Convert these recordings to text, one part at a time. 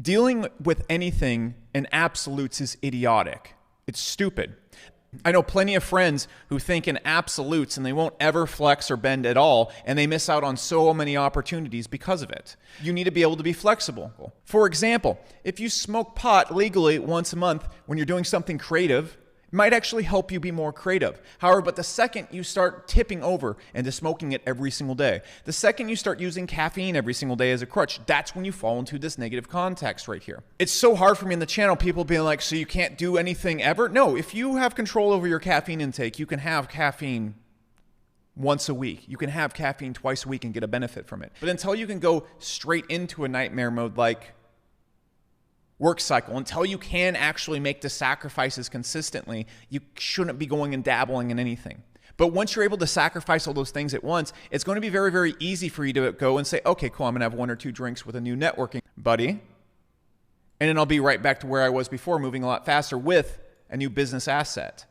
Dealing with anything in absolutes is idiotic. It's stupid. I know plenty of friends who think in absolutes and they won't ever flex or bend at all, and they miss out on so many opportunities because of it. You need to be able to be flexible. For example, if you smoke pot legally once a month when you're doing something creative, it might actually help you be more creative. However, but the second you start tipping over into smoking it every single day, the second you start using caffeine every single day as a crutch, that's when you fall into this negative context right here. It's so hard for me in the channel, people being like, so you can't do anything ever? No, if you have control over your caffeine intake, you can have caffeine once a week. You can have caffeine twice a week and get a benefit from it. But until you can go straight into a nightmare mode like work cycle, until you can actually make the sacrifices consistently, you shouldn't be going and dabbling in anything. But once you're able to sacrifice all those things at once, it's going to be very, very easy for you to go and say, okay, cool, I'm going to have 1 or 2 drinks with a new networking buddy, and then I'll be right back to where I was before, moving a lot faster with a new business asset.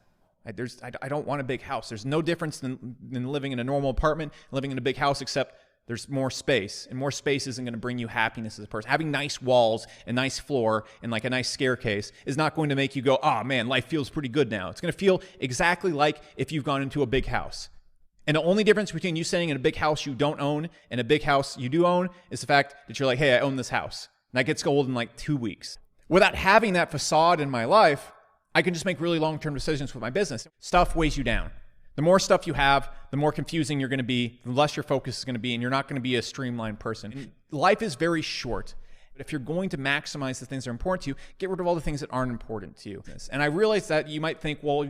I don't want a big house. There's no difference than living in a normal apartment, living in a big house, except there's more space, and more space isn't going to bring you happiness as a person. Having nice walls, a nice floor, and like a nice staircase is not going to make you go, oh man, life feels pretty good now. It's going to feel exactly like if you've gone into a big house. And the only difference between you staying in a big house you don't own and a big house you do own is the fact that you're like, hey, I own this house. And that gets old in like 2 weeks. Without having that facade in my life, I can just make really long-term decisions with my business. Stuff weighs you down. The more stuff you have, the more confusing you're going to be, the less your focus is going to be, and you're not going to be a streamlined person. Life is very short. But if you're going to maximize the things that are important to you, get rid of all the things that aren't important to you. And I realize that you might think, well,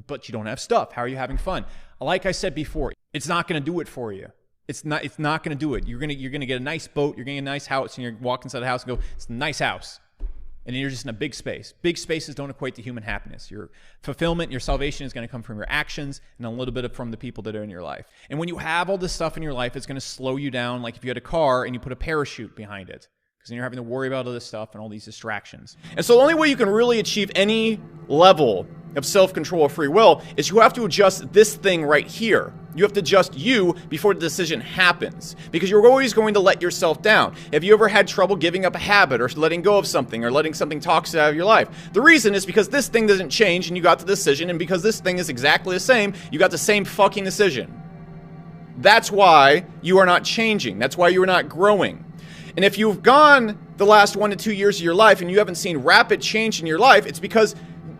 but you don't have stuff. How are you having fun? Like I said before, it's not going to do it for you. It's not going to do it. You're going to get a nice boat, you're getting a nice house, and you're walking inside the house and go, it's a nice house. And then you're just in a big space. Big spaces don't equate to human happiness. Your fulfillment, your salvation is going to come from your actions and a little bit from the people that are in your life. And when you have all this stuff in your life, it's going to slow you down like if you had a car and you put a parachute behind it. Because then you're having to worry about all this stuff and all these distractions. And so the only way you can really achieve any level of self-control or free will is you have to adjust this thing right here. You have to adjust you before the decision happens, because you're always going to let yourself down. Have you ever had trouble giving up a habit or letting go of something or letting something toxic out of your life? The reason is because this thing doesn't change and you got the decision, and because this thing is exactly the same, you got the same fucking decision. That's why you are not changing. That's why you are not growing. And if you've gone the last 1 to 2 years of your life and you haven't seen rapid change in your life, it's because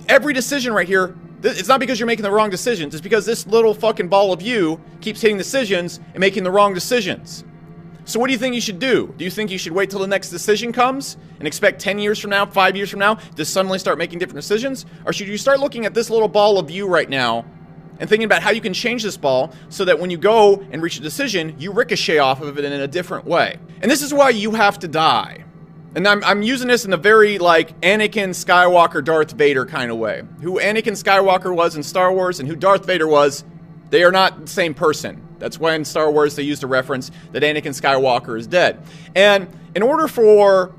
every decision right here, it's not because you're making the wrong decisions. It's because this little fucking ball of you keeps hitting decisions and making the wrong decisions. So what do you think you should do? Do you think you should wait till the next decision comes and expect 10 years from now, 5 years from now, to suddenly start making different decisions? Or should you start looking at this little ball of you right now and thinking about how you can change this ball so that when you go and reach a decision, you ricochet off of it in a different way? And this is why you have to die. And I'm using this in a very like Anakin Skywalker, Darth Vader kind of way. Who Anakin Skywalker was in Star Wars and who Darth Vader was, they are not the same person. That's why in Star Wars they used a reference that Anakin Skywalker is dead. And in order for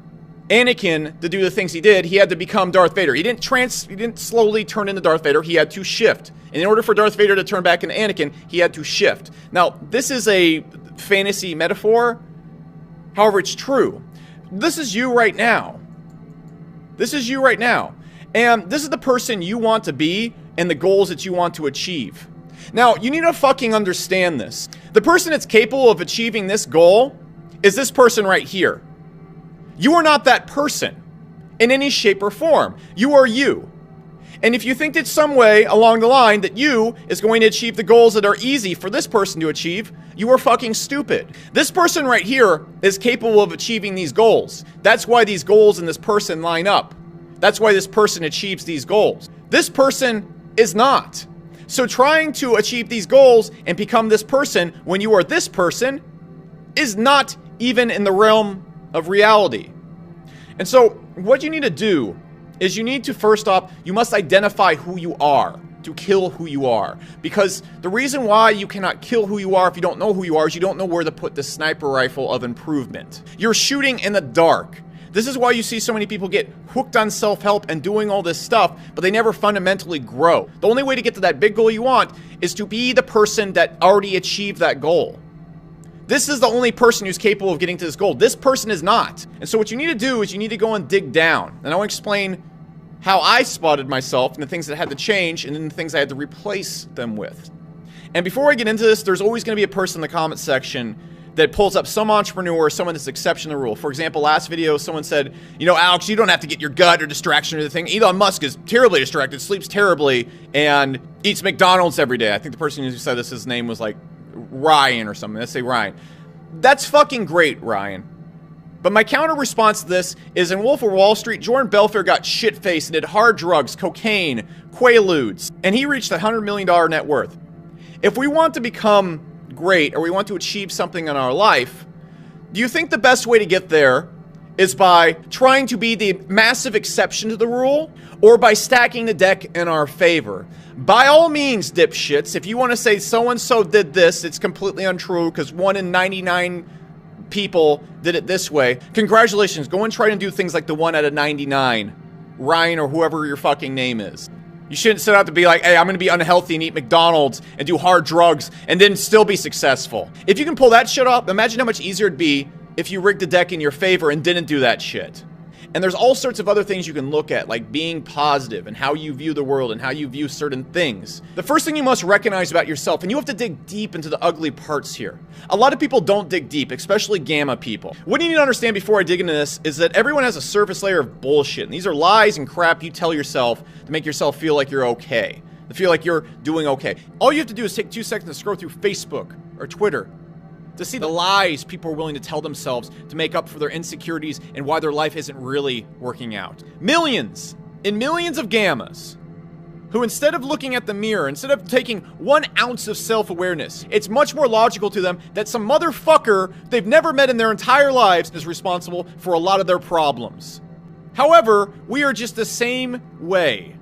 Anakin to do the things he did, he had to become Darth Vader. He didn't slowly turn into Darth Vader, he had to shift. And in order for Darth Vader to turn back into Anakin, he had to shift. Now, this is a fantasy metaphor, however, it's true. This is you right now. This is you right now. And this is the person you want to be and the goals that you want to achieve. Now, you need to fucking understand this. The person that's capable of achieving this goal is this person right here. You are not that person in any shape or form. You are you. And if you think that some way along the line that you is going to achieve the goals that are easy for this person to achieve, you are fucking stupid. This person right here is capable of achieving these goals. That's why these goals and this person line up. That's why this person achieves these goals. This person is not. So trying to achieve these goals and become this person when you are this person is not even in the realm of reality. And so what you need to do is you need to, first off, you must identify who you are to kill who you are. Because the reason why you cannot kill who you are if you don't know who you are is you don't know where to put the sniper rifle of improvement. You're shooting in the dark. This is why you see so many people get hooked on self-help and doing all this stuff, but they never fundamentally grow. The only way to get to that big goal you want is to be the person that already achieved that goal. This is the only person who's capable of getting to this goal. This person is not. And so what you need to do is you need to go and dig down. And I want to explain how I spotted myself and the things that had to change and then the things I had to replace them with. And before I get into this, there's always going to be a person in the comment section that pulls up some entrepreneur or someone that's exception to the rule. For example, last video, someone said, you know, Alex, you don't have to get your gut or distraction or the thing. Elon Musk is terribly distracted, sleeps terribly, and eats McDonald's every day. I think the person who said this, his name was like Ryan or something. Let's say Ryan. That's fucking great, Ryan. But my counter response to this is in Wolf of Wall Street, Jordan Belfort got shit-faced and did hard drugs, cocaine, Quaaludes, and he reached $100 million net worth. If we want to become great or we want to achieve something in our life, do you think the best way to get there is by trying to be the massive exception to the rule or by stacking the deck in our favor? By all means, dipshits, if you want to say so-and-so did this, it's completely untrue because 1 in 99 people did it this way. Congratulations, go and try and do things like the 1 out of 99, Ryan or whoever your fucking name is. You shouldn't set out to be like, hey, I'm gonna be unhealthy and eat McDonald's and do hard drugs and then still be successful. If you can pull that shit off, imagine how much easier it'd be if you rigged the deck in your favor and didn't do that shit. And there's all sorts of other things you can look at, like being positive and how you view the world and how you view certain things. The first thing you must recognize about yourself, and you have to dig deep into the ugly parts here. A lot of people don't dig deep, especially gamma people. What you need to understand before I dig into this is that everyone has a surface layer of bullshit. And these are lies and crap you tell yourself to make yourself feel like you're okay, to feel like you're doing okay. All you have to do is take 2 seconds to scroll through Facebook or Twitter to see the lies people are willing to tell themselves to make up for their insecurities and why their life isn't really working out. Millions and millions of gammas who, instead of looking at the mirror, instead of taking 1 ounce of self-awareness, it's much more logical to them that some motherfucker they've never met in their entire lives is responsible for a lot of their problems. However, we are just the same way.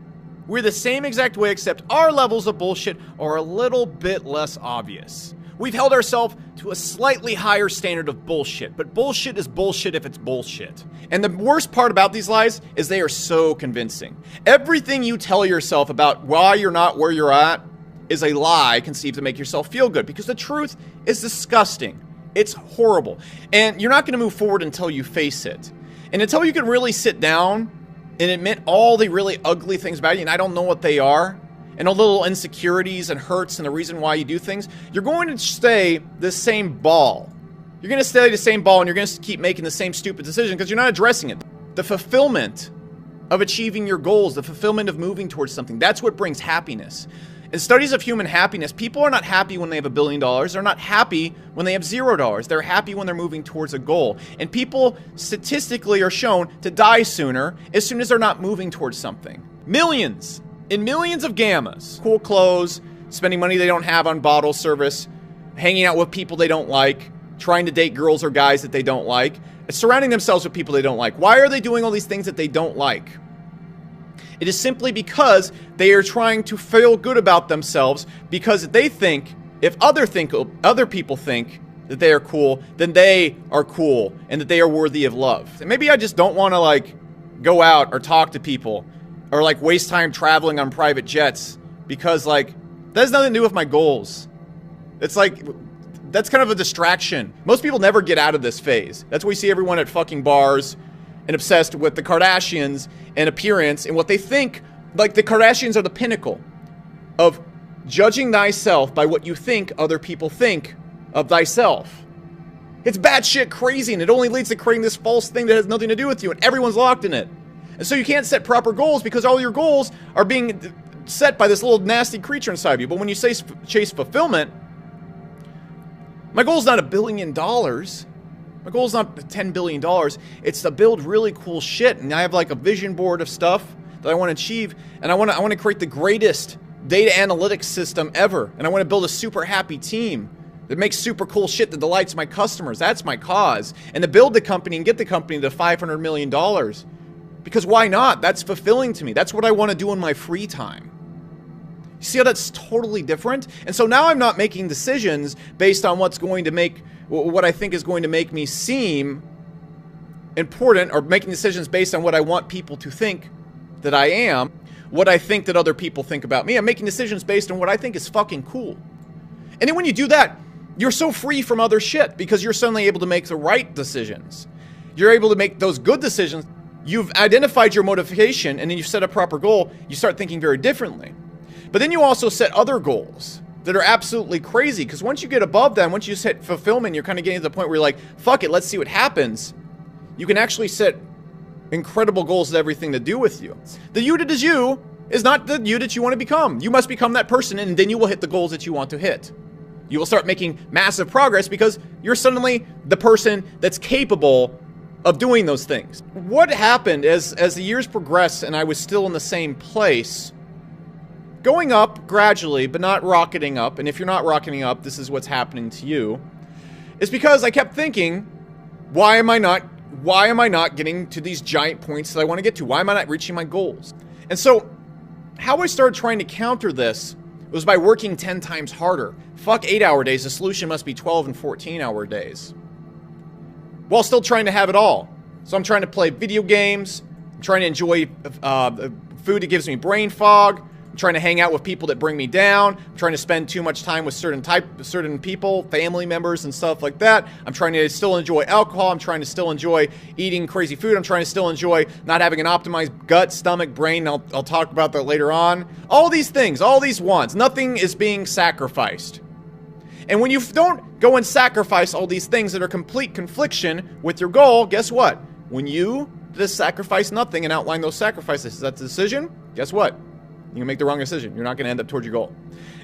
We're the same exact way, except our levels of bullshit are a little bit less obvious. We've held ourselves to a slightly higher standard of bullshit, but bullshit is bullshit if it's bullshit. And the worst part about these lies is they are so convincing. Everything you tell yourself about why you're not where you're at is a lie conceived to make yourself feel good, because the truth is disgusting. It's horrible. And you're not going to move forward until you face it. And until you can really sit down and admit all the really ugly things about you, and I don't know what they are, and all the little insecurities and hurts and the reason why you do things, you're going to stay the same ball. You're going to stay the same ball and you're going to keep making the same stupid decision because you're not addressing it. The fulfillment of achieving your goals, the fulfillment of moving towards something, that's what brings happiness. In studies of human happiness, people are not happy when they have $1 billion. They're not happy when they have $0. They're happy when they're moving towards a goal. And people statistically are shown to die sooner as soon as they're not moving towards something. Millions and millions of gammas. Cool clothes, spending money they don't have on bottle service, hanging out with people they don't like, trying to date girls or guys that they don't like, surrounding themselves with people they don't like. Why are they doing all these things that they don't like? It is simply because they are trying to feel good about themselves because they think, if other people think that they are cool, then they are cool and that they are worthy of love. And maybe I just don't want to like go out or talk to people or like waste time traveling on private jets because like that has nothing to do with my goals. It's like, that's kind of a distraction. Most people never get out of this phase. That's why we see everyone at fucking bars and obsessed with the Kardashians and appearance and what they think. Like the Kardashians are the pinnacle of judging thyself by what you think other people think of thyself. It's batshit crazy and it only leads to creating this false thing that has nothing to do with you and everyone's locked in it. And so you can't set proper goals because all your goals are being set by this little nasty creature inside of you. But when you say chase fulfillment, my goal is not $1 billion. My goal is not $10 billion. It's to build really cool shit. And I have like a vision board of stuff that I want to achieve. And I want to create the greatest data analytics system ever. And I want to build a super happy team that makes super cool shit that delights my customers. That's my cause. And to build the company and get the company to $500 million. Because why not? That's fulfilling to me. That's what I want to do in my free time. You see how that's totally different? And so now I'm not making decisions based on what's going to make, what I think is going to make me seem important, or making decisions based on what I want people to think that I am, what I think that other people think about me. I'm making decisions based on what I think is fucking cool. And then when you do that, You're so free from other shit because you're suddenly able to make the right decisions. You're able to make those good decisions. You've identified your motivation, and then you set a proper goal. You start thinking very differently. But then you also set other goals that are absolutely crazy, because once you get above them, once you hit fulfillment, you're kind of getting to the point where you're like, fuck it, let's see what happens. You can actually set incredible goals that have everything to do with you. The you that is you is not the you that you want to become. You must become that person, and then you will hit the goals that you want to hit. You will start making massive progress because you're suddenly the person that's capable of doing those things. What happened as the years progressed and I was still in the same place, going up gradually, but not rocketing up, and if you're not rocketing up, this is what's happening to you, is because I kept thinking, why am I not getting to these giant points that I want to get to? Why am I not reaching my goals? And so, how I started trying to counter this was by working 10 times harder. Fuck 8-hour days, the solution must be 12 and 14-hour days. While still trying to have it all. So I'm trying to play video games, I'm trying to enjoy food that gives me brain fog, I'm trying to hang out with people that bring me down, I'm trying to spend too much time with certain people, family members and stuff like that. I'm trying to still enjoy alcohol, I'm trying to still enjoy eating crazy food, I'm trying to still enjoy not having an optimized gut, stomach, brain, I'll talk about that later on. All these things, all these wants, nothing is being sacrificed. And when you don't go and sacrifice all these things that are complete confliction with your goal, guess what? When you just sacrifice nothing and outline those sacrifices, that's the decision, guess what? You can make the wrong decision. You're not going to end up towards your goal.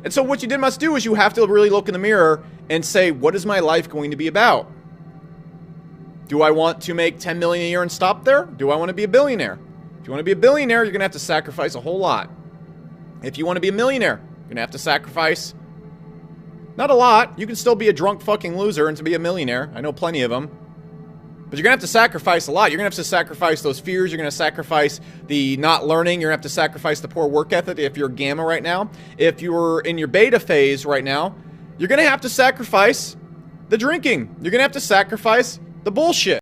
And so what you then must do is you have to really look in the mirror and say, what is my life going to be about? Do I want to make 10 million a year and stop there? Do I want to be a billionaire? If you want to be a billionaire, you're going to have to sacrifice a whole lot. If you want to be a millionaire, you're going to have to sacrifice not a lot. You can still be a drunk fucking loser and to be a millionaire. I know plenty of them. But you're going to have to sacrifice a lot. You're going to have to sacrifice those fears. You're going to sacrifice the not learning. You're going to have to sacrifice the poor work ethic if you're gamma right now. If you're in your beta phase right now, you're going to have to sacrifice the drinking. You're going to have to sacrifice the bullshit.